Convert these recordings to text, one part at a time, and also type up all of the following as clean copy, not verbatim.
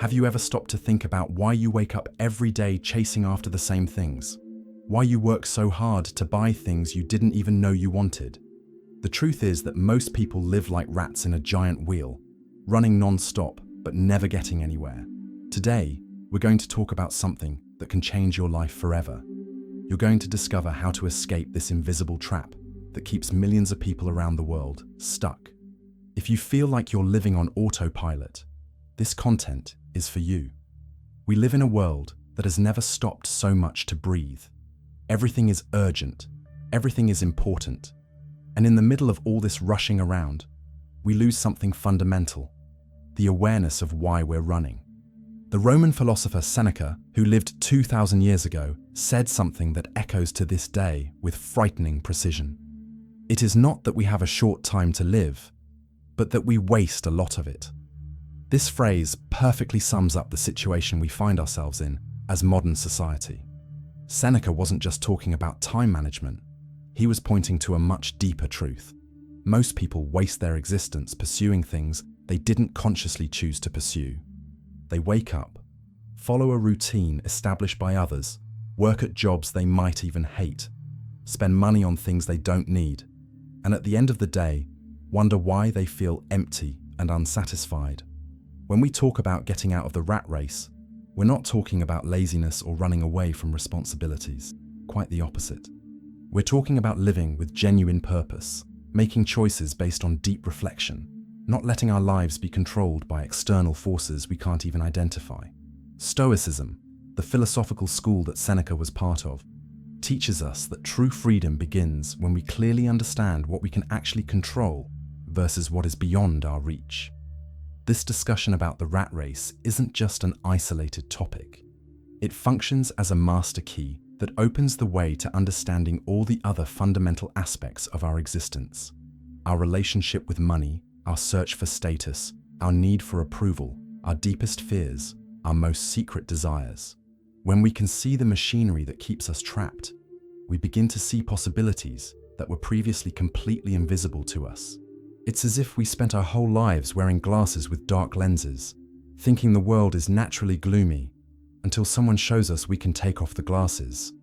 Have you ever stopped to think about why you wake up every day chasing after the same things? Why you work so hard to buy things you didn't even know you wanted? The truth is that most people live like rats in a giant wheel, running non-stop but never getting anywhere. Today, we're going to talk about something that can change your life forever. You're going to discover how to escape this invisible trap that keeps millions of people around the world stuck. If you feel like you're living on autopilot, this content is for you. We live in a world that has never stopped so much to breathe. Everything is urgent, everything is important, and in the middle of all this rushing around, we lose something fundamental: the awareness of why we're running. The Roman philosopher Seneca, who lived 2,000 years ago, said something that echoes to this day with frightening precision. It is not that we have a short time to live, but that we waste a lot of it. This phrase perfectly sums up the situation we find ourselves in as modern society. Seneca wasn't just talking about time management, he was pointing to a much deeper truth. Most people waste their existence pursuing things they didn't consciously choose to pursue. They wake up, follow a routine established by others, work at jobs they might even hate, spend money on things they don't need, and at the end of the day, wonder why they feel empty and unsatisfied. When we talk about getting out of the rat race, we're not talking about laziness or running away from responsibilities. Quite the opposite. We're talking about living with genuine purpose, making choices based on deep reflection, not letting our lives be controlled by external forces we can't even identify. Stoicism, the philosophical school that Seneca was part of, teaches us that true freedom begins when we clearly understand what we can actually control versus what is beyond our reach. This discussion about the rat race isn't just an isolated topic. It functions as a master key that opens the way to understanding all the other fundamental aspects of our existence. Our relationship with money, our search for status, our need for approval, our deepest fears, our most secret desires. When we can see the machinery that keeps us trapped, we begin to see possibilities that were previously completely invisible to us. It's as if we spent our whole lives wearing glasses with dark lenses, thinking the world is naturally gloomy, until someone shows us we can take off the glasses.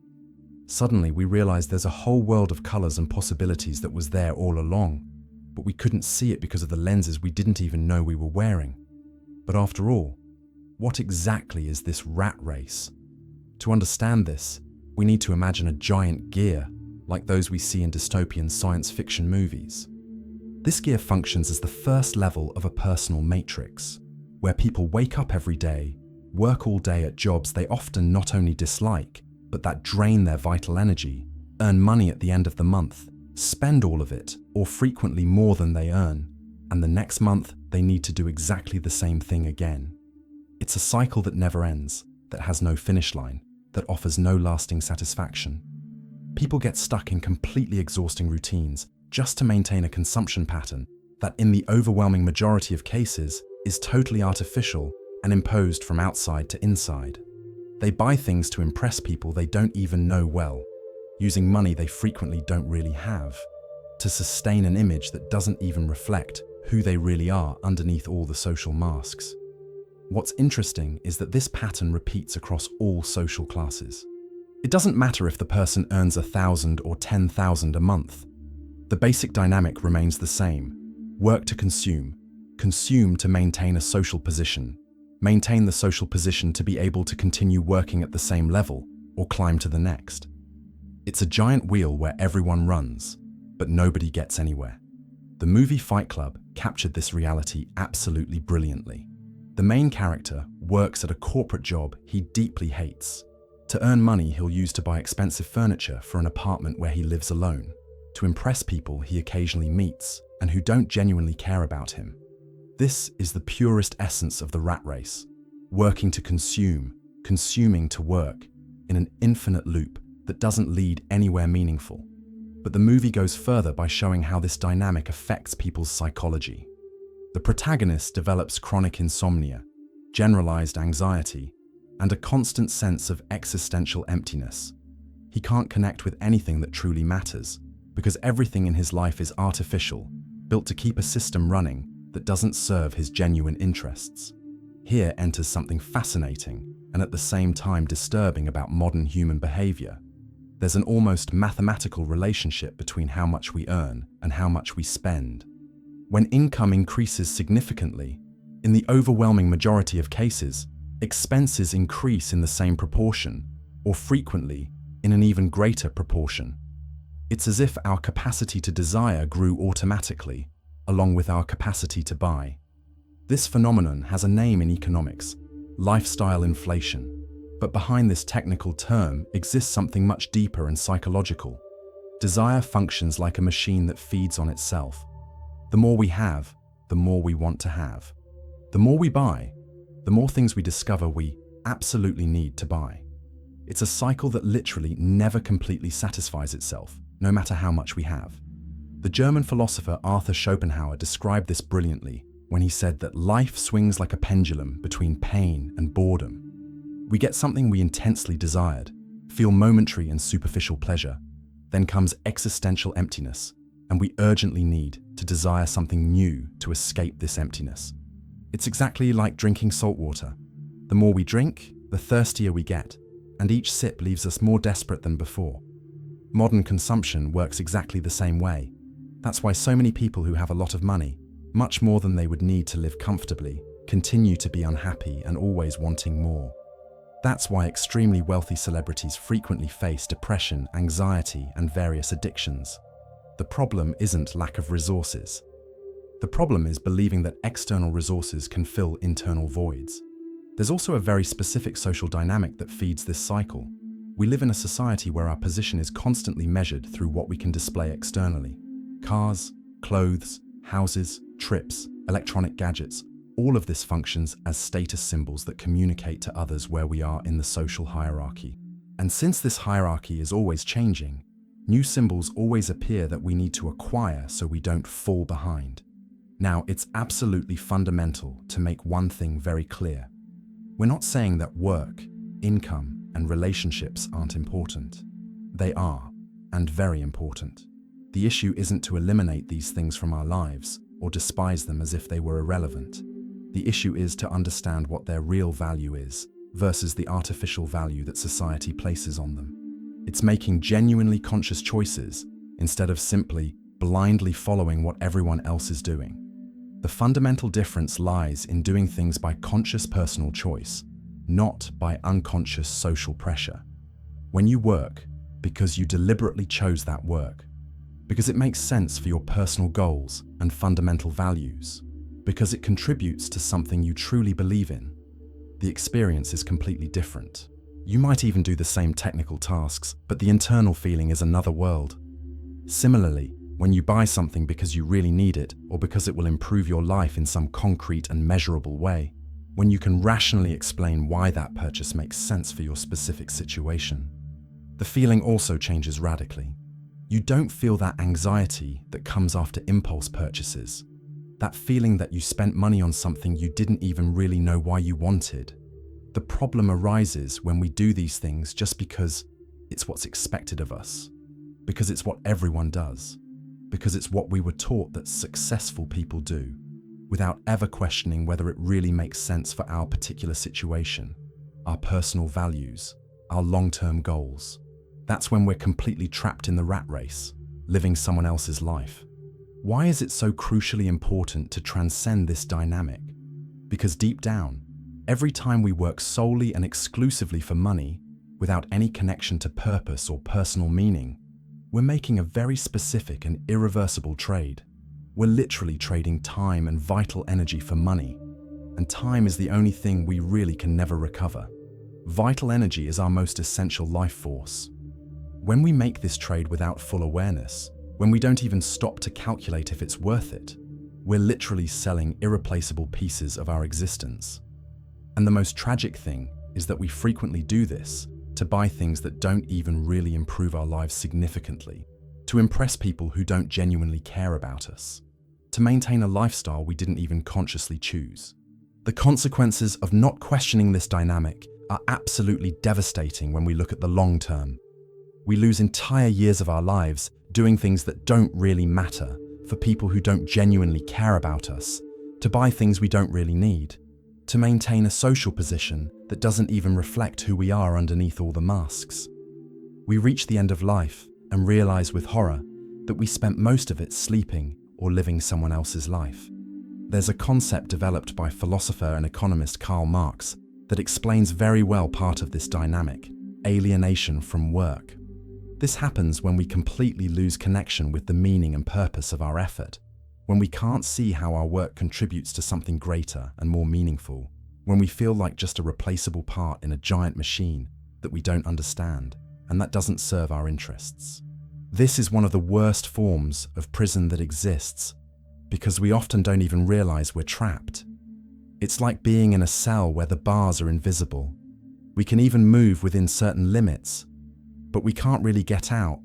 Suddenly we realize there's a whole world of colors and possibilities that was there all along, but we couldn't see it because of the lenses we didn't even know we were wearing. But after all, what exactly is this rat race? To understand this, we need to imagine a giant gear, like those we see in dystopian science fiction movies. This gear functions as the first level of a personal matrix, where people wake up every day, work all day at jobs they often not only dislike, but that drain their vital energy, earn money at the end of the month, spend all of it, or frequently more than they earn, and the next month they need to do exactly the same thing again. It's a cycle that never ends, that has no finish line, that offers no lasting satisfaction. People get stuck in completely exhausting routines just to maintain a consumption pattern that, in the overwhelming majority of cases, is totally artificial and imposed from outside to inside. They buy things to impress people they don't even know well, using money they frequently don't really have, to sustain an image that doesn't even reflect who they really are underneath all the social masks. What's interesting is that this pattern repeats across all social classes. It doesn't matter if the person earns 1,000 or 10,000 a month. The basic dynamic remains the same: work to consume, consume to maintain a social position, maintain the social position to be able to continue working at the same level or climb to the next. It's a giant wheel where everyone runs, but nobody gets anywhere. The movie Fight Club captured this reality absolutely brilliantly. The main character works at a corporate job he deeply hates. To earn money he'll use to buy expensive furniture for an apartment where he lives alone, to impress people he occasionally meets and who don't genuinely care about him. This is the purest essence of the rat race: working to consume, consuming to work, in an infinite loop that doesn't lead anywhere meaningful. But the movie goes further by showing how this dynamic affects people's psychology. The protagonist develops chronic insomnia, generalized anxiety, and a constant sense of existential emptiness. He can't connect with anything that truly matters, because everything in his life is artificial, built to keep a system running that doesn't serve his genuine interests. Here enters something fascinating and at the same time disturbing about modern human behavior. There's an almost mathematical relationship between how much we earn and how much we spend. When income increases significantly, in the overwhelming majority of cases, expenses increase in the same proportion, or frequently, in an even greater proportion. It's as if our capacity to desire grew automatically, along with our capacity to buy. This phenomenon has a name in economics: lifestyle inflation. But behind this technical term exists something much deeper and psychological. Desire functions like a machine that feeds on itself. The more we have, the more we want to have. The more we buy, the more things we discover we absolutely need to buy. It's a cycle that literally never completely satisfies itself, no matter how much we have. The German philosopher Arthur Schopenhauer described this brilliantly when he said that life swings like a pendulum between pain and boredom. We get something we intensely desired, feel momentary and superficial pleasure. Then comes existential emptiness, and we urgently need to desire something new to escape this emptiness. It's exactly like drinking salt water. The more we drink, the thirstier we get, and each sip leaves us more desperate than before. Modern consumption works exactly the same way. That's why so many people who have a lot of money, much more than they would need to live comfortably, continue to be unhappy and always wanting more. That's why extremely wealthy celebrities frequently face depression, anxiety, and various addictions. The problem isn't lack of resources. The problem is believing that external resources can fill internal voids. There's also a very specific social dynamic that feeds this cycle. We live in a society where our position is constantly measured through what we can display externally. Cars, clothes, houses, trips, electronic gadgets. All of this functions as status symbols that communicate to others where we are in the social hierarchy. And since this hierarchy is always changing, new symbols always appear that we need to acquire so we don't fall behind. Now, it's absolutely fundamental to make one thing very clear. We're not saying that work, income, and relationships aren't important. They are, and very important. The issue isn't to eliminate these things from our lives or despise them as if they were irrelevant. The issue is to understand what their real value is versus the artificial value that society places on them. It's making genuinely conscious choices instead of simply blindly following what everyone else is doing. The fundamental difference lies in doing things by conscious personal choice, not by unconscious social pressure. When you work because you deliberately chose that work, because it makes sense for your personal goals and fundamental values, because it contributes to something you truly believe in, the experience is completely different. You might even do the same technical tasks, but the internal feeling is another world. Similarly, when you buy something because you really need it or because it will improve your life in some concrete and measurable way, when you can rationally explain why that purchase makes sense for your specific situation, the feeling also changes radically. You don't feel that anxiety that comes after impulse purchases. That feeling that you spent money on something you didn't even really know why you wanted. The problem arises when we do these things just because it's what's expected of us, because it's what everyone does, because it's what we were taught that successful people do, without ever questioning whether it really makes sense for our particular situation, our personal values, our long-term goals. That's when we're completely trapped in the rat race, living someone else's life. Why is it so crucially important to transcend this dynamic? Because deep down, every time we work solely and exclusively for money, without any connection to purpose or personal meaning, we're making a very specific and irreversible trade. We're literally trading time and vital energy for money, and time is the only thing we really can never recover. Vital energy is our most essential life force. When we make this trade without full awareness, when we don't even stop to calculate if it's worth it, we're literally selling irreplaceable pieces of our existence. And the most tragic thing is that we frequently do this to buy things that don't even really improve our lives significantly, to impress people who don't genuinely care about us, to maintain a lifestyle we didn't even consciously choose. The consequences of not questioning this dynamic are absolutely devastating when we look at the long term. We lose entire years of our lives doing things that don't really matter for people who don't genuinely care about us, to buy things we don't really need, to maintain a social position that doesn't even reflect who we are underneath all the masks. We reach the end of life and realize with horror that we spent most of it sleeping or living someone else's life. There's a concept developed by philosopher and economist Karl Marx that explains very well part of this dynamic: alienation from work. This happens when we completely lose connection with the meaning and purpose of our effort, when we can't see how our work contributes to something greater and more meaningful, when we feel like just a replaceable part in a giant machine that we don't understand and that doesn't serve our interests. This is one of the worst forms of prison that exists, because we often don't even realize we're trapped. It's like being in a cell where the bars are invisible. We can even move within certain limits, but we can't really get out.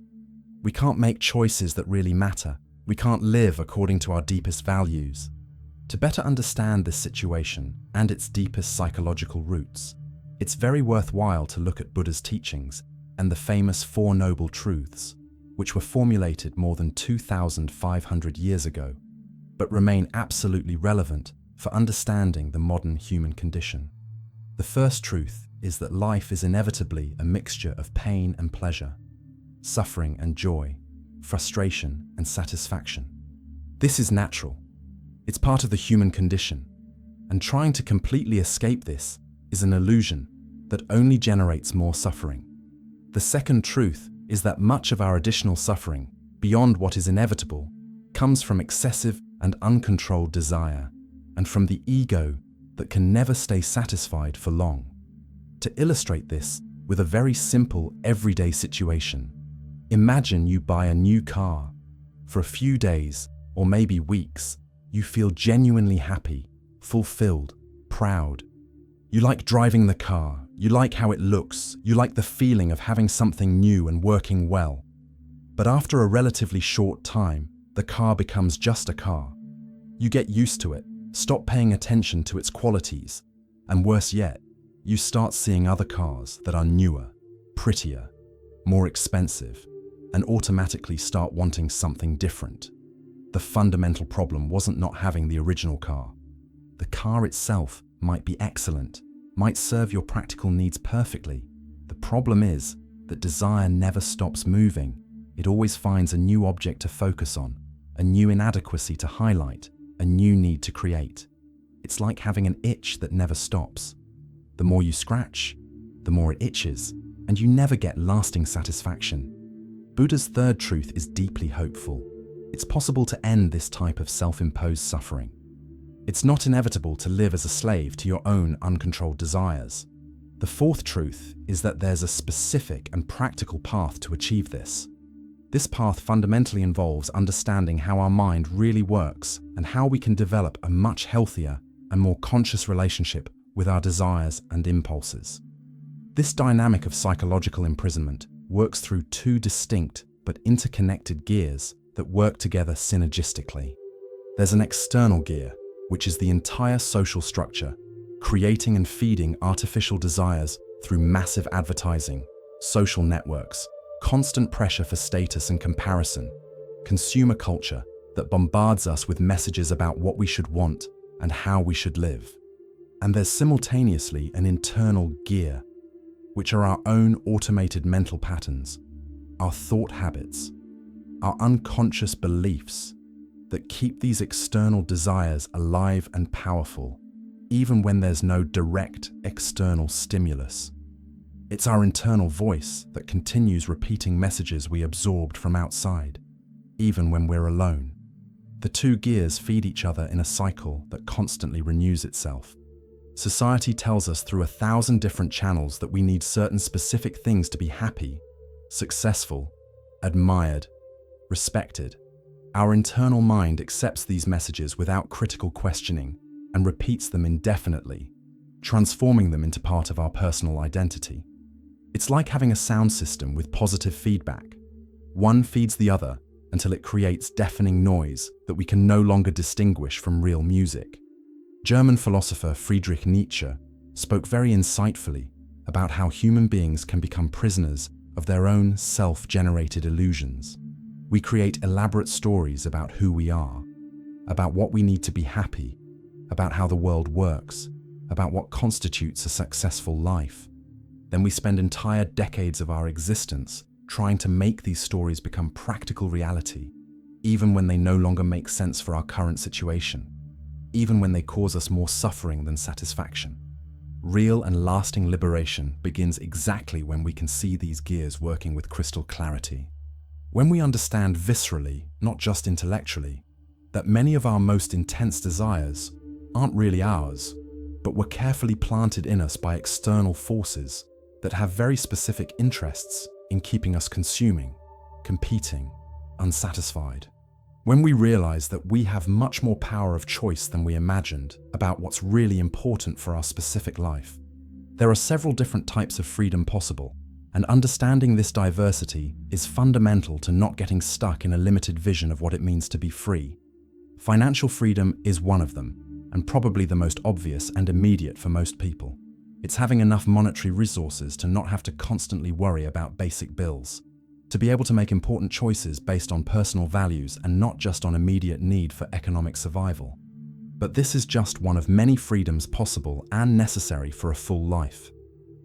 We can't make choices that really matter. We can't live according to our deepest values. To better understand this situation and its deepest psychological roots, it's very worthwhile to look at Buddha's teachings and the famous Four Noble Truths, which were formulated more than 2,500 years ago, but remain absolutely relevant for understanding the modern human condition. The first truth is that life is inevitably a mixture of pain and pleasure, suffering and joy, frustration and satisfaction. This is natural. It's part of the human condition, and trying to completely escape this is an illusion that only generates more suffering. The second truth is that much of our additional suffering, beyond what is inevitable, comes from excessive and uncontrolled desire, and from the ego that can never stay satisfied for long. To illustrate this with a very simple, everyday situation, imagine you buy a new car. For a few days, or maybe weeks, you feel genuinely happy, fulfilled, proud. You like driving the car, you like how it looks, you like the feeling of having something new and working well. But after a relatively short time, the car becomes just a car. You get used to it, stop paying attention to its qualities, and worse yet, you start seeing other cars that are newer, prettier, more expensive, and automatically start wanting something different. The fundamental problem wasn't not having the original car. The car itself might be excellent, might serve your practical needs perfectly. The problem is that desire never stops moving. It always finds a new object to focus on, a new inadequacy to highlight, a new need to create. It's like having an itch that never stops. The more you scratch, the more it itches, and you never get lasting satisfaction. Buddha's third truth is deeply hopeful. It's possible to end this type of self-imposed suffering. It's not inevitable to live as a slave to your own uncontrolled desires. The fourth truth is that there's a specific and practical path to achieve this. This path fundamentally involves understanding how our mind really works and how we can develop a much healthier and more conscious relationship with our desires and impulses. This dynamic of psychological imprisonment works through two distinct but interconnected gears that work together synergistically. There's an external gear, which is the entire social structure, creating and feeding artificial desires through massive advertising, social networks, constant pressure for status and comparison, consumer culture that bombards us with messages about what we should want and how we should live. And there's simultaneously an internal gear, which are our own automated mental patterns, our thought habits, our unconscious beliefs that keep these external desires alive and powerful, even when there's no direct external stimulus. It's our internal voice that continues repeating messages we absorbed from outside, even when we're alone. The two gears feed each other in a cycle that constantly renews itself. Society tells us through 1,000 different channels that we need certain specific things to be happy, successful, admired, respected. Our internal mind accepts these messages without critical questioning and repeats them indefinitely, transforming them into part of our personal identity. It's like having a sound system with positive feedback. One feeds the other until it creates deafening noise that we can no longer distinguish from real music. German philosopher Friedrich Nietzsche spoke very insightfully about how human beings can become prisoners of their own self-generated illusions. We create elaborate stories about who we are, about what we need to be happy, about how the world works, about what constitutes a successful life, then we spend entire decades of our existence trying to make these stories become practical reality, even when they no longer make sense for our current situation, even when they cause us more suffering than satisfaction. Real and lasting liberation begins exactly when we can see these gears working with crystal clarity. When we understand viscerally, not just intellectually, that many of our most intense desires aren't really ours, but were carefully planted in us by external forces that have very specific interests in keeping us consuming, competing, unsatisfied. When we realize that we have much more power of choice than we imagined about what's really important for our specific life, there are several different types of freedom possible, and understanding this diversity is fundamental to not getting stuck in a limited vision of what it means to be free. Financial freedom is one of them, and probably the most obvious and immediate for most people. It's having enough monetary resources to not have to constantly worry about basic bills, to be able to make important choices based on personal values and not just on immediate need for economic survival. But this is just one of many freedoms possible and necessary for a full life.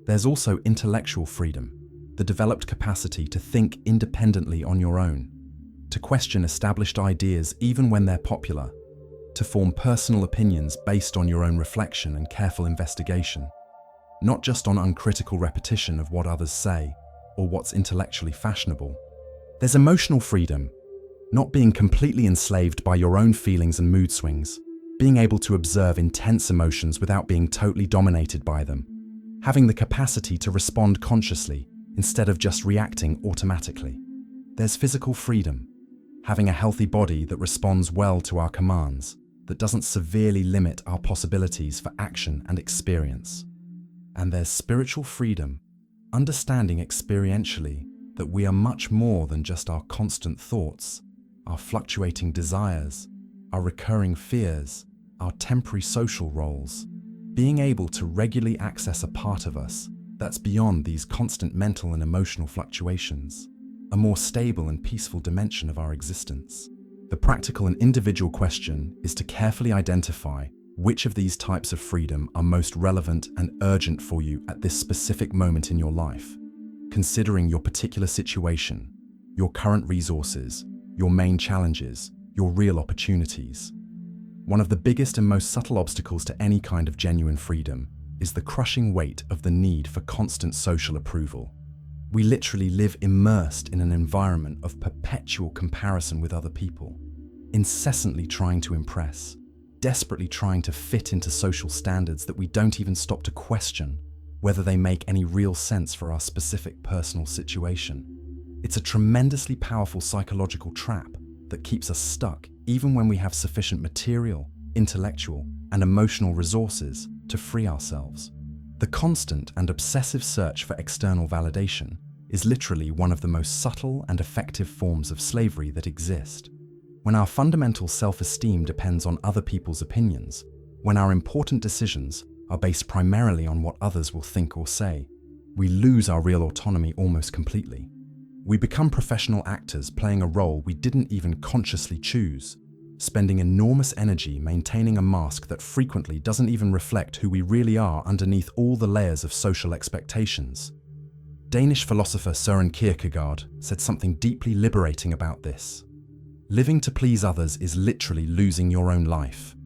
There's also intellectual freedom, the developed capacity to think independently on your own, to question established ideas even when they're popular, to form personal opinions based on your own reflection and careful investigation, not just on uncritical repetition of what others say or what's intellectually fashionable. There's emotional freedom, not being completely enslaved by your own feelings and mood swings, being able to observe intense emotions without being totally dominated by them, having the capacity to respond consciously instead of just reacting automatically. There's physical freedom, having a healthy body that responds well to our commands, that doesn't severely limit our possibilities for action and experience. And there's spiritual freedom, understanding experientially that we are much more than just our constant thoughts, our fluctuating desires, our recurring fears, our temporary social roles, being able to regularly access a part of us that's beyond these constant mental and emotional fluctuations, a more stable and peaceful dimension of our existence. The practical and individual question is to carefully identify which of these types of freedom are most relevant and urgent for you at this specific moment in your life, considering your particular situation, your current resources, your main challenges, your real opportunities. One of the biggest and most subtle obstacles to any kind of genuine freedom is the crushing weight of the need for constant social approval. We literally live immersed in an environment of perpetual comparison with other people, incessantly trying to impress, desperately trying to fit into social standards that we don't even stop to question whether they make any real sense for our specific personal situation. It's a tremendously powerful psychological trap that keeps us stuck even when we have sufficient material, intellectual, and emotional resources to free ourselves. The constant and obsessive search for external validation is literally one of the most subtle and effective forms of slavery that exist. When our fundamental self-esteem depends on other people's opinions, when our important decisions are based primarily on what others will think or say, we lose our real autonomy almost completely. We become professional actors playing a role we didn't even consciously choose, spending enormous energy maintaining a mask that frequently doesn't even reflect who we really are underneath all the layers of social expectations. Danish philosopher Søren Kierkegaard said something deeply liberating about this. Living to please others is literally losing your own life.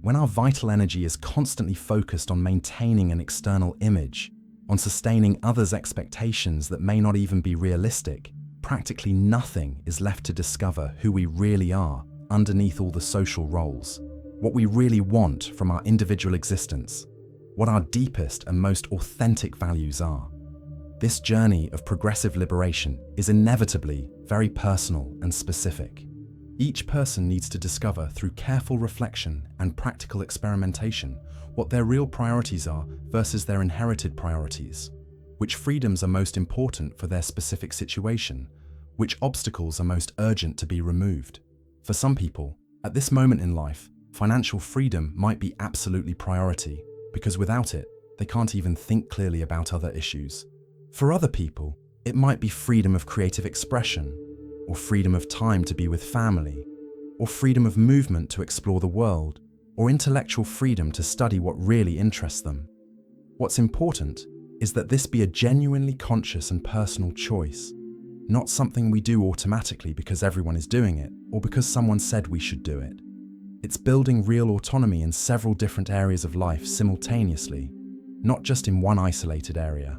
When our vital energy is constantly focused on maintaining an external image, on sustaining others' expectations that may not even be realistic, practically nothing is left to discover who we really are underneath all the social roles, what we really want from our individual existence, what our deepest and most authentic values are. This journey of progressive liberation is inevitably very personal and specific. Each person needs to discover through careful reflection and practical experimentation what their real priorities are versus their inherited priorities, which freedoms are most important for their specific situation, which obstacles are most urgent to be removed. For some people, at this moment in life, financial freedom might be absolutely priority, because without it, they can't even think clearly about other issues. For other people, it might be freedom of creative expression, or freedom of time to be with family, or freedom of movement to explore the world, or intellectual freedom to study what really interests them. What's important is that this be a genuinely conscious and personal choice, not something we do automatically because everyone is doing it or because someone said we should do it. It's building real autonomy in several different areas of life simultaneously, not just in one isolated area.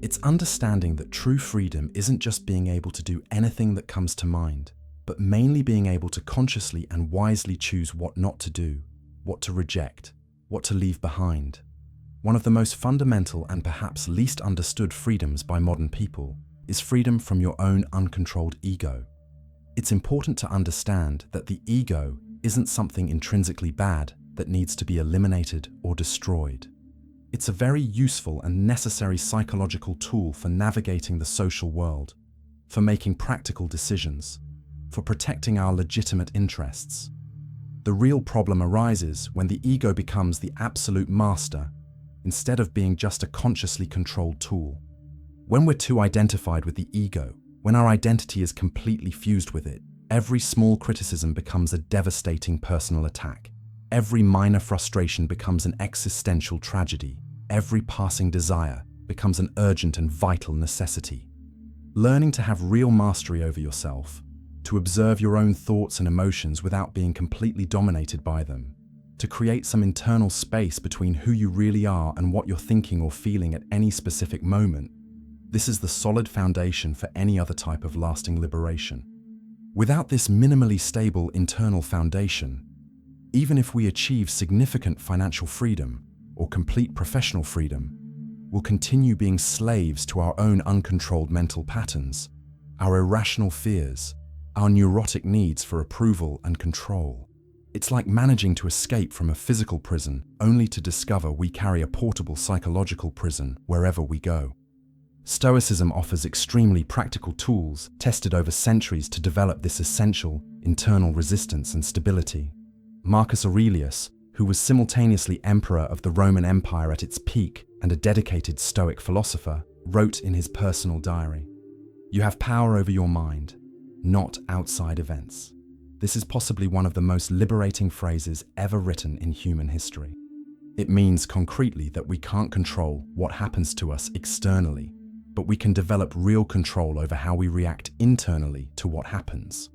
It's understanding that true freedom isn't just being able to do anything that comes to mind, but mainly being able to consciously and wisely choose what not to do, what to reject, what to leave behind. One of the most fundamental and perhaps least understood freedoms by modern people is freedom from your own uncontrolled ego. It's important to understand that the ego isn't something intrinsically bad that needs to be eliminated or destroyed. It's a very useful and necessary psychological tool for navigating the social world, for making practical decisions, for protecting our legitimate interests. The real problem arises when the ego becomes the absolute master, instead of being just a consciously controlled tool. When we're too identified with the ego, when our identity is completely fused with it, every small criticism becomes a devastating personal attack. Every minor frustration becomes an existential tragedy. Every passing desire becomes an urgent and vital necessity. Learning to have real mastery over yourself, to observe your own thoughts and emotions without being completely dominated by them, to create some internal space between who you really are and what you're thinking or feeling at any specific moment, this is the solid foundation for any other type of lasting liberation. Without this minimally stable internal foundation, even if we achieve significant financial freedom or complete professional freedom, we'll continue being slaves to our own uncontrolled mental patterns, our irrational fears, our neurotic needs for approval and control. It's like managing to escape from a physical prison only to discover we carry a portable psychological prison wherever we go. Stoicism offers extremely practical tools tested over centuries to develop this essential internal resistance and stability. Marcus Aurelius, who was simultaneously emperor of the Roman Empire at its peak and a dedicated Stoic philosopher, wrote in his personal diary, "You have power over your mind, not outside events." This is possibly one of the most liberating phrases ever written in human history. It means concretely that we can't control what happens to us externally, but we can develop real control over how we react internally to what happens.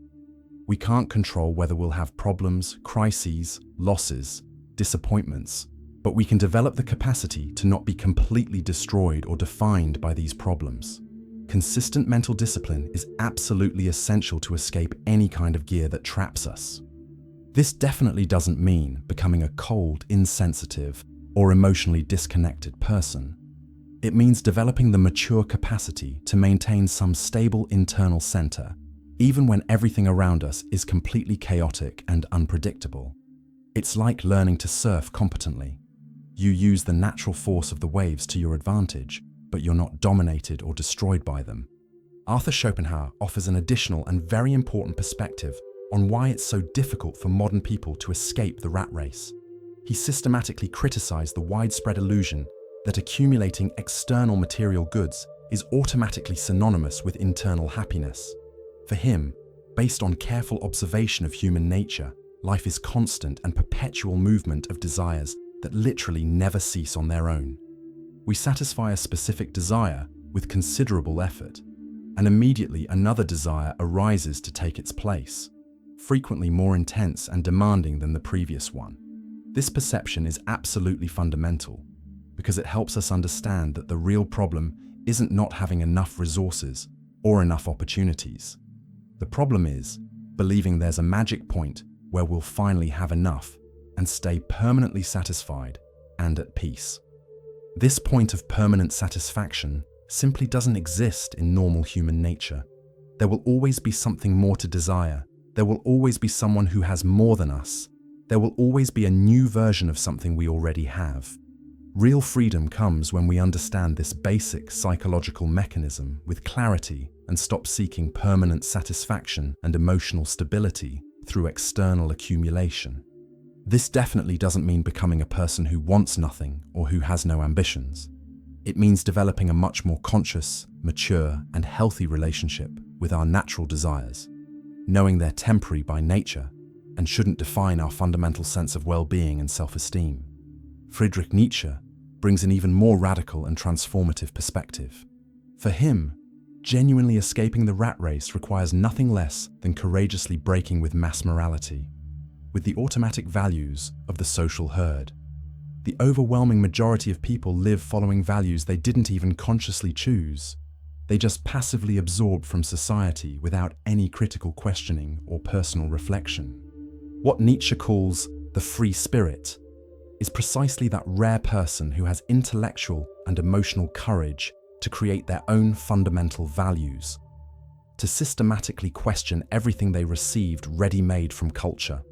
We can't control whether we'll have problems, crises, losses, disappointments, but we can develop the capacity to not be completely destroyed or defined by these problems. Consistent mental discipline is absolutely essential to escape any kind of gear that traps us. This definitely doesn't mean becoming a cold, insensitive, or emotionally disconnected person. It means developing the mature capacity to maintain some stable internal center, even when everything around us is completely chaotic and unpredictable. It's like learning to surf competently. You use the natural force of the waves to your advantage, but you're not dominated or destroyed by them. Arthur Schopenhauer offers an additional and very important perspective on why it's so difficult for modern people to escape the rat race. He systematically criticized the widespread illusion that accumulating external material goods is automatically synonymous with internal happiness. For him, based on careful observation of human nature, life is constant and perpetual movement of desires that literally never cease on their own. We satisfy a specific desire with considerable effort, and immediately another desire arises to take its place, frequently more intense and demanding than the previous one. This perception is absolutely fundamental, because it helps us understand that the real problem isn't not having enough resources or enough opportunities. The problem is believing there's a magic point where we'll finally have enough and stay permanently satisfied and at peace. This point of permanent satisfaction simply doesn't exist in normal human nature. There will always be something more to desire. There will always be someone who has more than us. There will always be a new version of something we already have. Real freedom comes when we understand this basic psychological mechanism with clarity and stop seeking permanent satisfaction and emotional stability through external accumulation. This definitely doesn't mean becoming a person who wants nothing or who has no ambitions. It means developing a much more conscious, mature, and healthy relationship with our natural desires, knowing they're temporary by nature, and shouldn't define our fundamental sense of well-being and self-esteem. Friedrich Nietzsche brings an even more radical and transformative perspective. For him, genuinely escaping the rat race requires nothing less than courageously breaking with mass morality, with the automatic values of the social herd. The overwhelming majority of people live following values they didn't even consciously choose. They just passively absorb from society without any critical questioning or personal reflection. What Nietzsche calls the free spirit is precisely that rare person who has intellectual and emotional courage to create their own fundamental values, to systematically question everything they received ready-made from culture,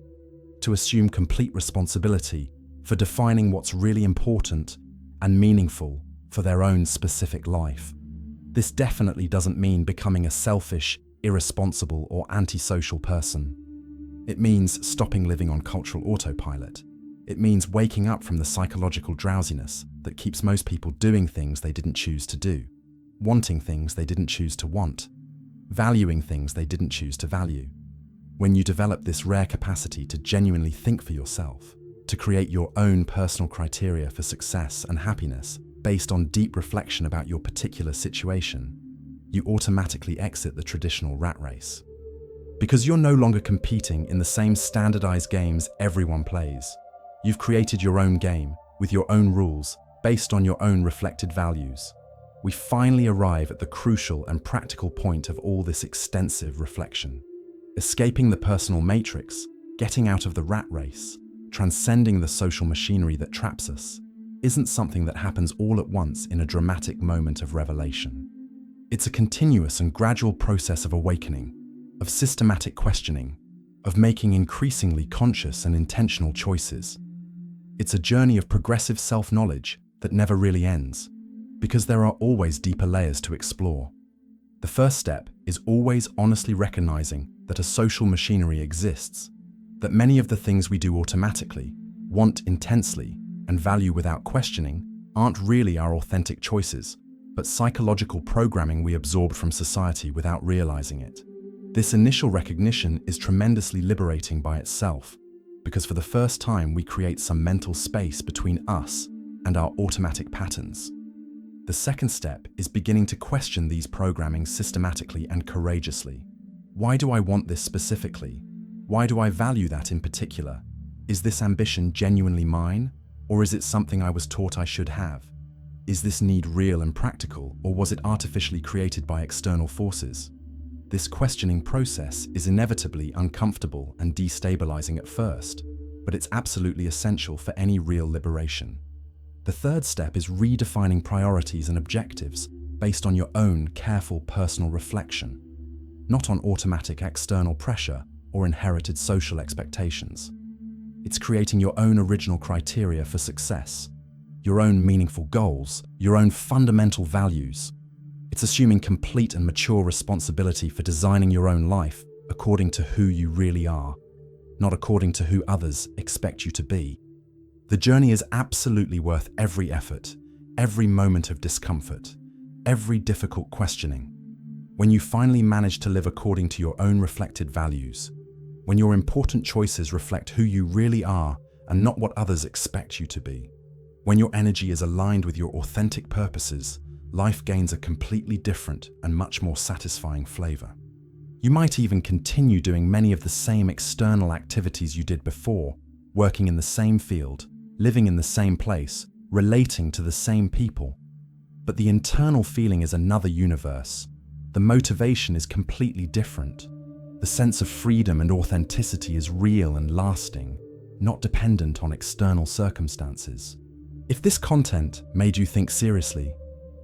to assume complete responsibility for defining what's really important and meaningful for their own specific life. This definitely doesn't mean becoming a selfish, irresponsible, or antisocial person. It means stopping living on cultural autopilot. It means waking up from the psychological drowsiness that keeps most people doing things they didn't choose to do, wanting things they didn't choose to want, valuing things they didn't choose to value. When you develop this rare capacity to genuinely think for yourself, to create your own personal criteria for success and happiness based on deep reflection about your particular situation, you automatically exit the traditional rat race. Because you're no longer competing in the same standardized games everyone plays. You've created your own game with your own rules based on your own reflected values. We finally arrive at the crucial and practical point of all this extensive reflection. Escaping the personal matrix, getting out of the rat race, transcending the social machinery that traps us, isn't something that happens all at once in a dramatic moment of revelation. It's a continuous and gradual process of awakening, of systematic questioning, of making increasingly conscious and intentional choices. It's a journey of progressive self-knowledge that never really ends, because there are always deeper layers to explore. The first step is always honestly recognizing that a social machinery exists, that many of the things we do automatically, want intensely, and value without questioning aren't really our authentic choices, but psychological programming we absorbed from society without realizing it. This initial recognition is tremendously liberating by itself, because for the first time we create some mental space between us and our automatic patterns. The second step is beginning to question these programmings systematically and courageously. Why do I want this specifically? Why do I value that in particular? Is this ambition genuinely mine, or is it something I was taught I should have? Is this need real and practical, or was it artificially created by external forces? This questioning process is inevitably uncomfortable and destabilizing at first, but it's absolutely essential for any real liberation. The third step is redefining priorities and objectives based on your own careful personal reflection, not on automatic external pressure or inherited social expectations. It's creating your own original criteria for success, your own meaningful goals, your own fundamental values. It's assuming complete and mature responsibility for designing your own life according to who you really are, not according to who others expect you to be. The journey is absolutely worth every effort, every moment of discomfort, every difficult questioning. When you finally manage to live according to your own reflected values, when your important choices reflect who you really are and not what others expect you to be, when your energy is aligned with your authentic purposes, life gains a completely different and much more satisfying flavor. You might even continue doing many of the same external activities you did before, working in the same field, living in the same place, relating to the same people. But the internal feeling is another universe. The motivation is completely different. The sense of freedom and authenticity is real and lasting, not dependent on external circumstances. If this content made you think seriously,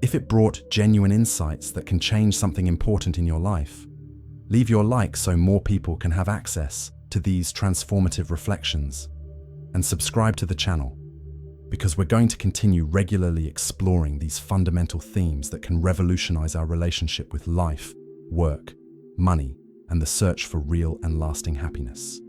if it brought genuine insights that can change something important in your life, leave your like so more people can have access to these transformative reflections, and subscribe to the channel, because we're going to continue regularly exploring these fundamental themes that can revolutionize our relationship with life, work, money, and the search for real and lasting happiness.